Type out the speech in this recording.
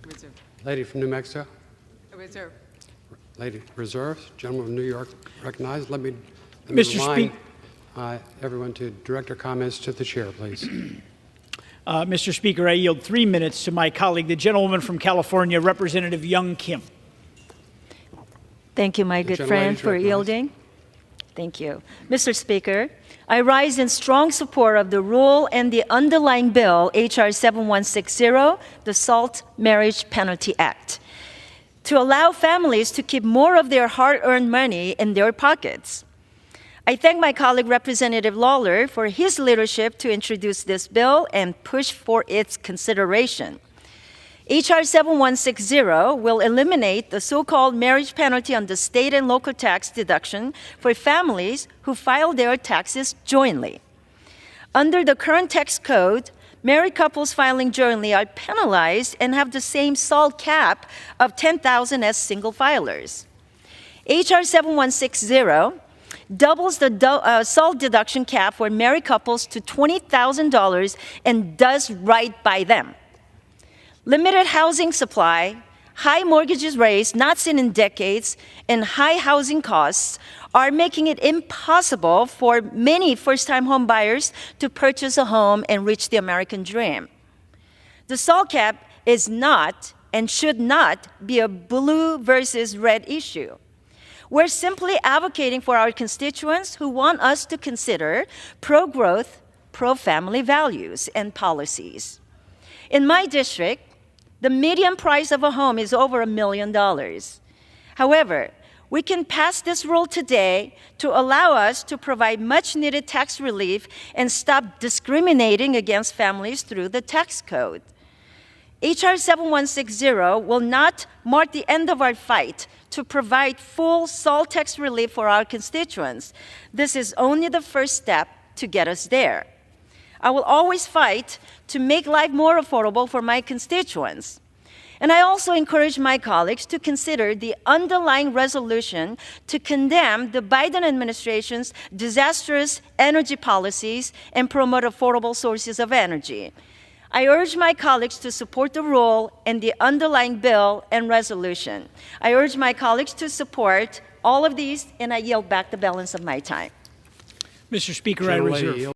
Reserve. Lady from New Mexico. Reserve. Lady reserves. Gentleman from New York recognized. Let me Mr. remind everyone to direct their comments to the chair, please. Mr. Speaker, I yield 3 minutes to my colleague, the gentlewoman from California, Representative Young Kim. Thank you, my good friend, for yielding. Thank you. Mr. Speaker, I rise in strong support of the rule and the underlying bill, H.R. 7160, the SALT Marriage Penalty Act, to allow families to keep more of their hard-earned money in their pockets. I thank my colleague, Representative Lawler, for his leadership to introduce this bill and push for its consideration. H.R. 7160 will eliminate the so-called marriage penalty on the state and local tax deduction for families who file their taxes jointly. Under the current tax code, married couples filing jointly are penalized and have the same SALT cap of $10,000 as single filers. H.R. 7160 doubles the SALT deduction cap for married couples to $20,000 and does right by them. Limited housing supply, high mortgages rates not seen in decades, and high housing costs are making it impossible for many first-time home buyers to purchase a home and reach the American dream. The SALT cap is not and should not be a blue versus red issue. We're simply advocating for our constituents who want us to consider pro-growth, pro-family values and policies. In my district, the median price of a home is over $1 million. However, we can pass this rule today to allow us to provide much-needed tax relief and stop discriminating against families through the tax code. H.R. 7160 will not mark the end of our fight to provide full SALT tax relief for our constituents. This is only the first step to get us there. I will always fight to make life more affordable for my constituents. And I also encourage my colleagues to consider the underlying resolution to condemn the Biden administration's disastrous energy policies and promote affordable sources of energy. I urge my colleagues to support the rule and the underlying bill and resolution. I urge my colleagues to support all of these, and I yield back the balance of my time. Mr. Speaker, I reserve.